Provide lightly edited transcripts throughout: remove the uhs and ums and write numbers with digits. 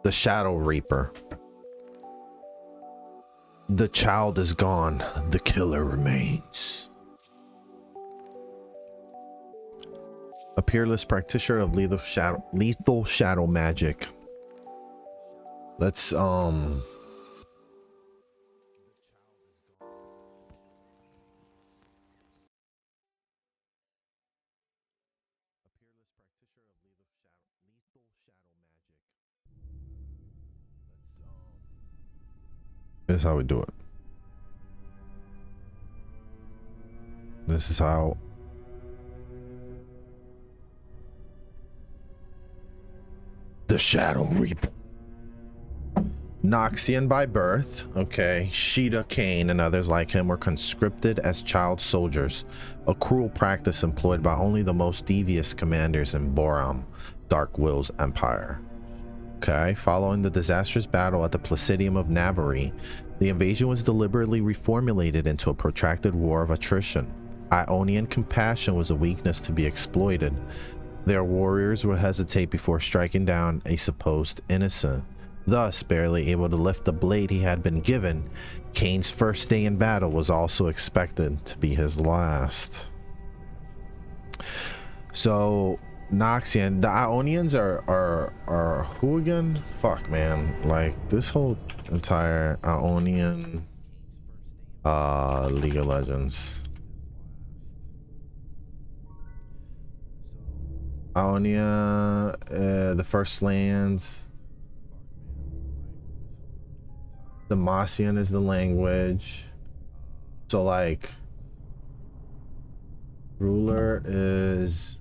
The Shadow Reaper. The child is gone. The killer remains. A peerless practitioner of lethal shadow magic. Let's this is how we do it. This is how the Shadow Reaper. Noxian by birth, okay. Sheeta, Kayn, and others like him were conscripted as child soldiers, a cruel practice employed by only the most devious commanders in Boram, Dark Will's empire. Okay, following the disastrous battle at the Placidium of Navarre, the invasion was deliberately reformulated into a protracted war of attrition. Ionian compassion was a weakness to be exploited. Their warriors would hesitate before striking down a supposed innocent. Thus, barely able to lift the blade he had been given, Kayn's first day in battle was also expected to be his last. So, Noxian, the Ionians are who again? Fuck, man. Like, this whole entire Ionian League of Legends. Ionia, the first lands. Demacian is the language. So like ruler is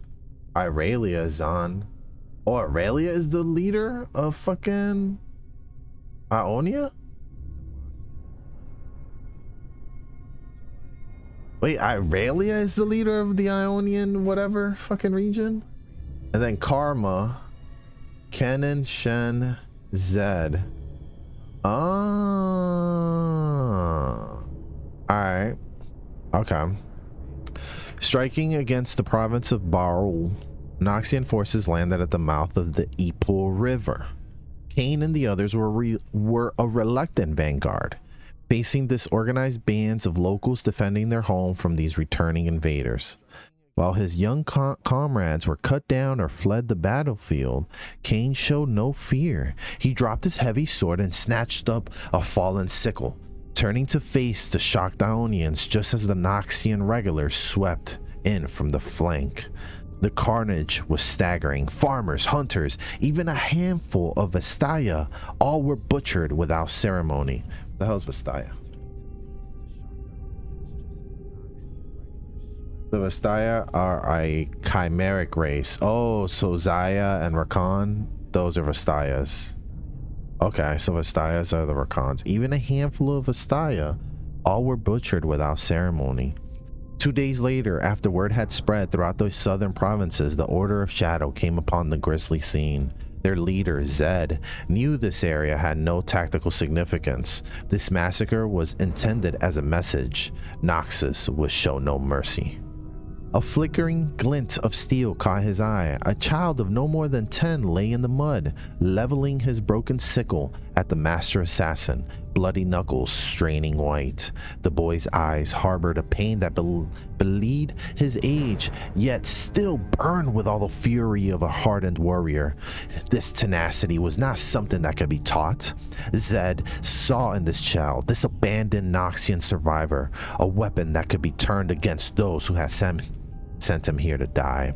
Irelia Zan. Oh, Irelia is the leader of fucking Ionia? Wait, Irelia is the leader of the Ionian whatever fucking region? And then Karma, Kenan, Shen, Zed. Oh, all right. Okay. Striking against the province of Barul, Noxian forces landed at the mouth of the Epul River. Kayn and the others were a reluctant vanguard, facing disorganized bands of locals defending their home from these returning invaders. While his young comrades were cut down or fled the battlefield, Kayn showed no fear. He dropped his heavy sword and snatched up a fallen sickle, turning to face the shocked Ionians just as the Noxian regulars swept in from the flank. The carnage was staggering. Farmers, hunters, even a handful of Vestaya, all were butchered without ceremony. What the hell's Vestaya? The Vestaya are a chimeric race. Oh, so Zaya and Rakan, those are Vestayas. Okay, so Vestayas are the Rakans. Even a handful of Vestaya, all were butchered without ceremony. 2 days later, after word had spread throughout the southern provinces, the Order of Shadow came upon the grisly scene. Their leader, Zed, knew this area had no tactical significance. This massacre was intended as a message. Noxus would show no mercy. A flickering glint of steel caught his eye. A child of no more than 10 lay in the mud, leveling his broken sickle at the master assassin, bloody knuckles straining white. The boy's eyes harbored a pain that belied his age, yet still burned with all the fury of a hardened warrior. This tenacity was not something that could be taught. Zed saw in this child, this abandoned Noxian survivor, a weapon that could be turned against those who had sent him here to die.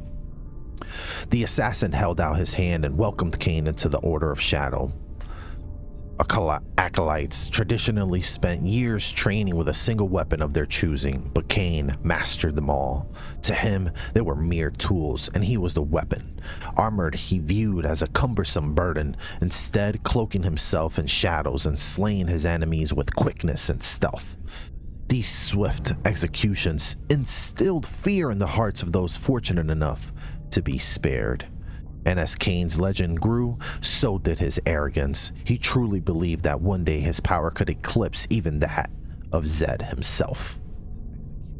The assassin held out his hand and welcomed Kayn into the Order of Shadow. Acolytes traditionally spent years training with a single weapon of their choosing, but Kayn mastered them all. To him, they were mere tools, and he was the weapon. Armored, he viewed as a cumbersome burden, instead cloaking himself in shadows and slaying his enemies with quickness and stealth. These swift executions instilled fear in the hearts of those fortunate enough to be spared. And as Kayn's legend grew, so did his arrogance. He truly believed that one day his power could eclipse even that of Zed himself.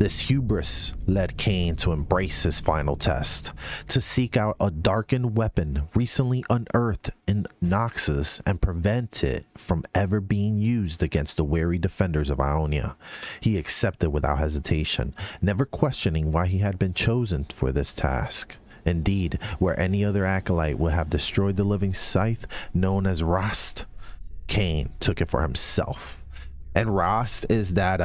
This hubris led Kayn to embrace his final test, to seek out a darkened weapon recently unearthed in Noxus and prevent it from ever being used against the wary defenders of Ionia. He accepted without hesitation, never questioning why he had been chosen for this task. Indeed, where any other acolyte would have destroyed the living scythe known as Rost, Kayn took it for himself. And Rost is that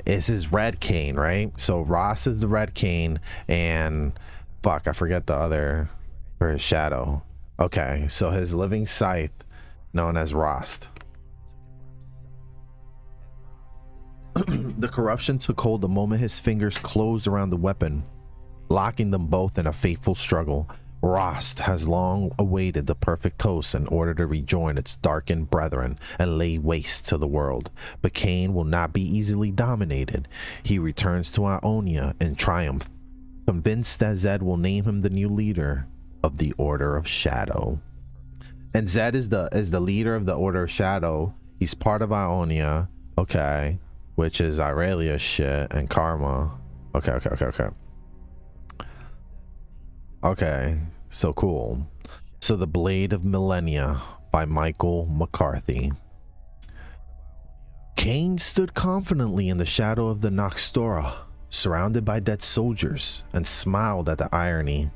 is his red Kayn, right? So Rost is the red Kayn, and fuck, I forget the other for his shadow. Okay, so his living scythe known as Rost. The corruption took hold the moment his fingers closed around the weapon, locking them both in a fateful struggle. Rost has long awaited the perfect toast in order to rejoin its darkened brethren and lay waste to the world. But Kayn will not be easily dominated. He returns to Ionia in triumph, convinced that Zed will name him the new leader of the Order of Shadow. And Zed is the leader of the Order of Shadow. He's part of Ionia, okay, which is Aurelia's shit and Karma. Okay, so cool. So The Blade of Millennia by Michael McCarthy. Kayn stood confidently in the shadow of the Noxtora, surrounded by dead soldiers, and smiled at the irony.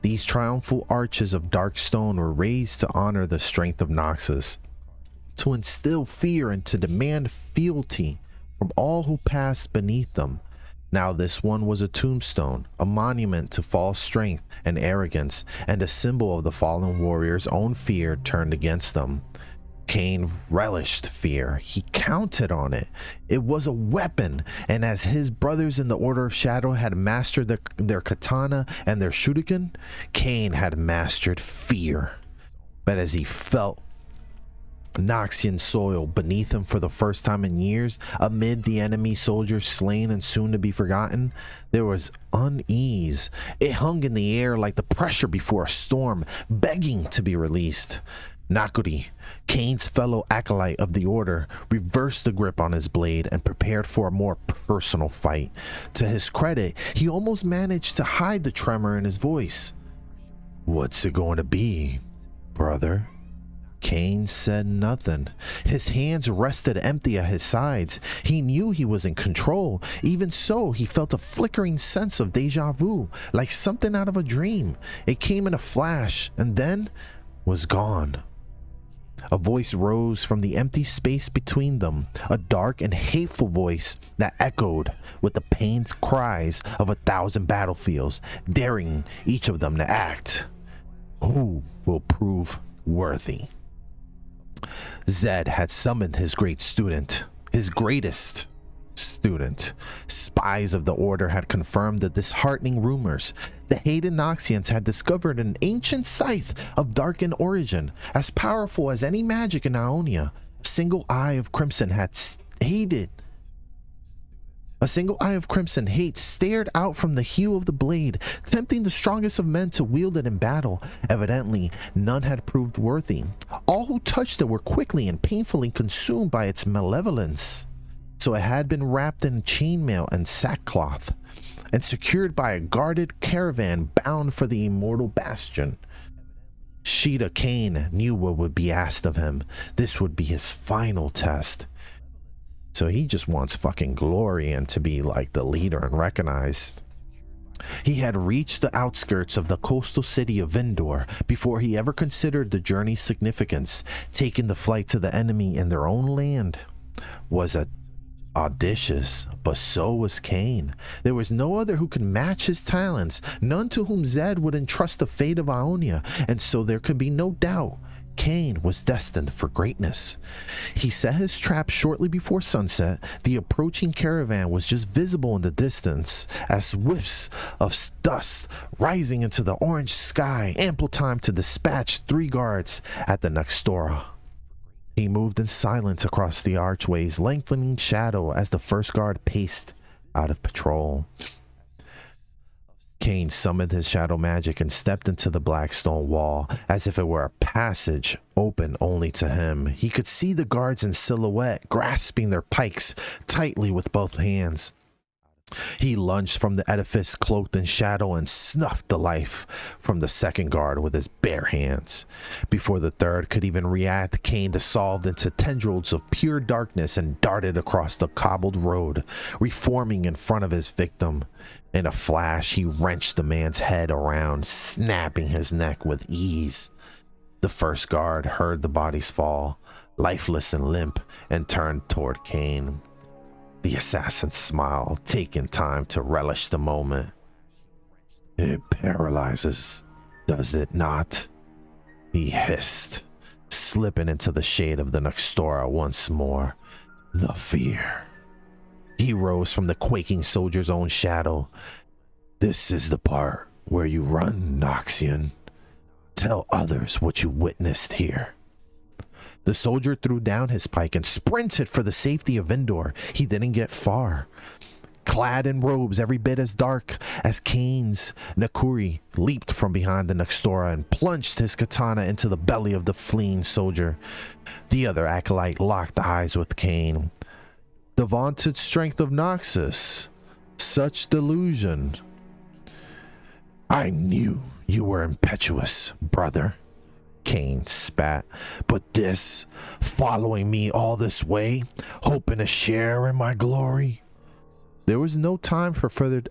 These triumphal arches of dark stone were raised to honor the strength of Noxus, to instill fear and to demand fealty from all who passed beneath them. Now this one was a tombstone, a monument to false strength and arrogance, and a symbol of the fallen warrior's own fear turned against them. Kayn relished fear. He counted on it. It was a weapon, and as his brothers in the Order of Shadow had mastered their katana and their shuriken, Kayn had mastered fear. But as he felt Noxian soil beneath him for the first time in years, amid the enemy soldiers slain and soon to be forgotten, there was unease. It hung in the air like the pressure before a storm, begging to be released. Nakuri, Kayn's fellow acolyte of the Order, reversed the grip on his blade and prepared for a more personal fight. To his credit, he almost managed to hide the tremor in his voice. "What's it going to be, brother?" Kayn said nothing. His hands rested empty at his sides. He knew he was in control. Even so, he felt a flickering sense of deja vu, like something out of a dream. It came in a flash and then was gone. A voice rose from the empty space between them, a dark and hateful voice that echoed with the pained cries of 1,000 battlefields, daring each of them to act. Who will prove worthy? Zed had summoned his great student, his greatest student. Spies of the Order had confirmed the disheartening rumors. The hated Noxians had discovered an ancient scythe of darkened origin, as powerful as any magic in Ionia. A single eye of crimson hate stared out from the hue of the blade, tempting the strongest of men to wield it in battle. Evidently, none had proved worthy. All who touched it were quickly and painfully consumed by its malevolence. So it had been wrapped in chainmail and sackcloth, and secured by a guarded caravan bound for the immortal bastion. Sheeta Kayn knew what would be asked of him. This would be his final test. So he just wants fucking glory and to be like the leader and recognized. He had reached the outskirts of the coastal city of Vindor before he ever considered the journey's significance. Taking the flight to the enemy in their own land was audacious, but so was Kayn. There was no other who could match his talents, none to whom Zed would entrust the fate of Ionia, and so there could be no doubt Kayn was destined for greatness. He set his trap shortly before sunset. The approaching caravan was just visible in the distance as whiffs of dust rising into the orange sky, ample time to dispatch 3 guards at the Noxtora. He moved in silence across the archway's lengthening shadow as the first guard paced out of patrol. Kayn summoned his shadow magic and stepped into the black stone wall as if it were a passage open only to him. He could see the guards in silhouette, grasping their pikes tightly with both hands. He lunged from the edifice cloaked in shadow and snuffed the life from the second guard with his bare hands. Before the third could even react, Kayn dissolved into tendrils of pure darkness and darted across the cobbled road, reforming in front of his victim. In a flash, he wrenched the man's head around, snapping his neck with ease. The first guard heard the bodies fall, lifeless and limp, and turned toward Kayn. The assassin smiled, taking time to relish the moment. "It paralyzes, does it not?" he hissed, slipping into the shade of the Nextora once more. The fear. He rose from the quaking soldier's own shadow. "This is the part where you run, Noxian. Tell others what you witnessed here." The soldier threw down his pike and sprinted for the safety of Vindor. He didn't get far. Clad in robes every bit as dark as Kayn's, Nakuri leaped from behind the Nextora and plunged his katana into the belly of the fleeing soldier. The other acolyte locked eyes with Kayn. The vaunted strength of Noxus. Such delusion. "I knew you were impetuous, brother," Kayn spat. "But this, following me all this way, hoping to share in my glory?" There was no time for further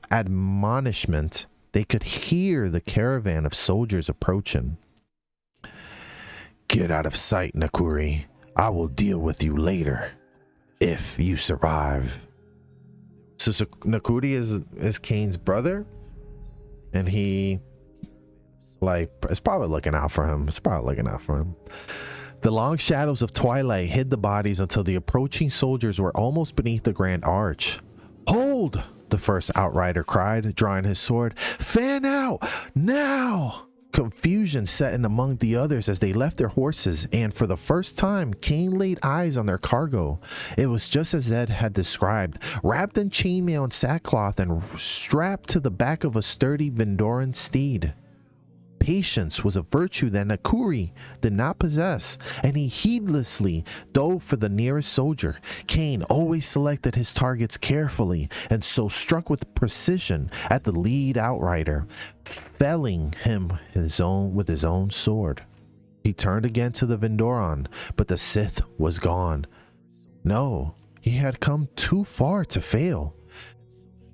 admonishment. They could hear the caravan of soldiers approaching. "Get out of sight, Nakuri. I will deal with you later, if you survive." So Nakuri is Kayn's brother, and he it's probably looking out for him. The long shadows of twilight hid the bodies until the approaching soldiers were almost beneath the grand arch. "Hold!" the first outrider cried, drawing his sword. "Fan out! Now!" Confusion set in among the others as they left their horses, and for the first time, Kayn laid eyes on their cargo. It was just as Zed had described, wrapped in chainmail and sackcloth and strapped to the back of a sturdy Vindoran steed. Patience was a virtue that Nakuri did not possess, and he heedlessly dove for the nearest soldier. Kayn always selected his targets carefully, and so struck with precision at the lead outrider, felling him with his own sword. He turned again to the Vindoran, but the Sith was gone. No, he had come too far to fail.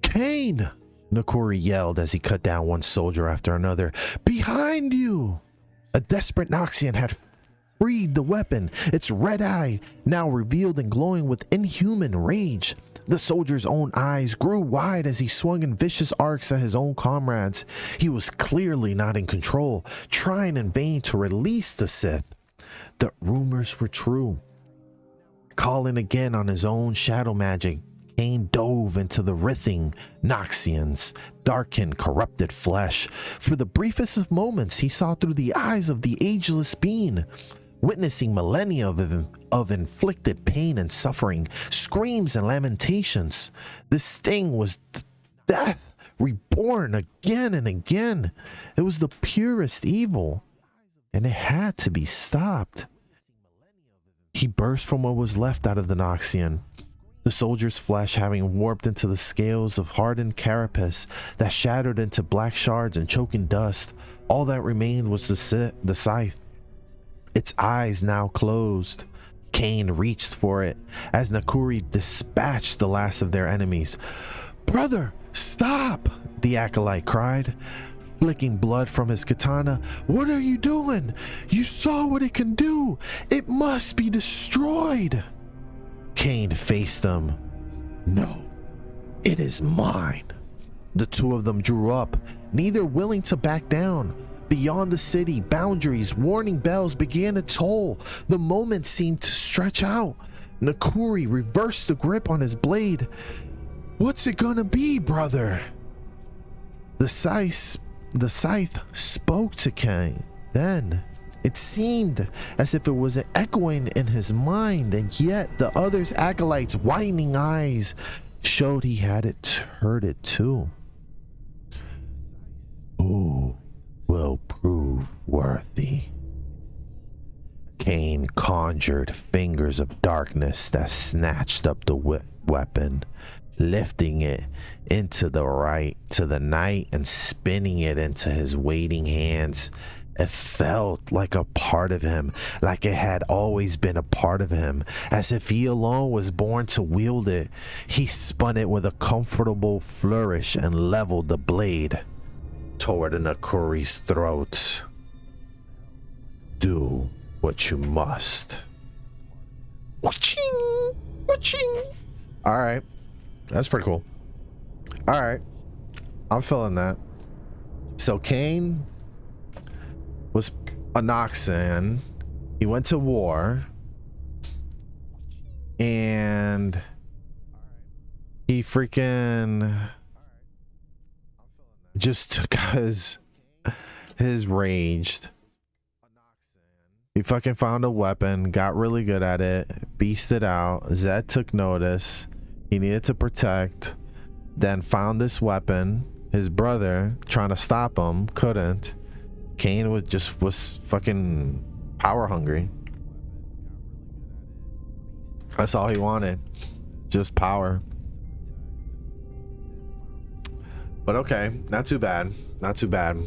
"Kayn!" Nakuri yelled as he cut down one soldier after another. "Behind you!" A desperate Noxian had freed the weapon, its red eye now revealed and glowing with inhuman rage. The soldier's own eyes grew wide as he swung in vicious arcs at his own comrades. He was clearly not in control, trying in vain to release the Sith. The rumors were true. Calling again on his own shadow magic, Kayn dove into the writhing Noxian's darkened, corrupted flesh. For the briefest of moments, he saw through the eyes of the ageless being, witnessing millennia of inflicted pain and suffering, screams and lamentations. This thing was death, reborn again and again. It was the purest evil, and it had to be stopped. He burst from what was left out of the Noxian, the soldier's flesh having warped into the scales of hardened carapace that shattered into black shards and choking dust. All that remained was the scythe, its eyes now closed. Kayn reached for it as Nakuri dispatched the last of their enemies. "Brother, stop!" the acolyte cried, flicking blood from his katana. "What are you doing? You saw what it can do. It must be destroyed." Kayn faced them. "No, it is mine." The two of them drew up, neither willing to back down. Beyond the city boundaries, warning bells began to toll. The moment seemed to stretch out. Nakuri reversed the grip on his blade. "What's it gonna be, brother?" The scythe spoke to Kayn. Then it seemed as if it was echoing in his mind, and yet the other's acolyte's widening eyes showed he had heard it too. "Who will prove worthy?" Kayn conjured fingers of darkness that snatched up the weapon, lifting it into the right to the night and spinning it into his waiting hands. It felt like a part of him, like it had always been a part of him, as if he alone was born to wield it. He spun it with a comfortable flourish and leveled the blade toward Nakuri's throat. Do what you must. Waching, waching. All right, that's pretty cool. All right, I'm feeling that. So Kayn was a Noxan. He went to war, and he freaking just took his raged. He fucking found a weapon, got really good at it, beasted out. Zed took notice. He needed to protect, then found this weapon. His brother trying to stop him, couldn't. Kayn was fucking power hungry. That's all he wanted, just power. But okay, not too bad, not too bad.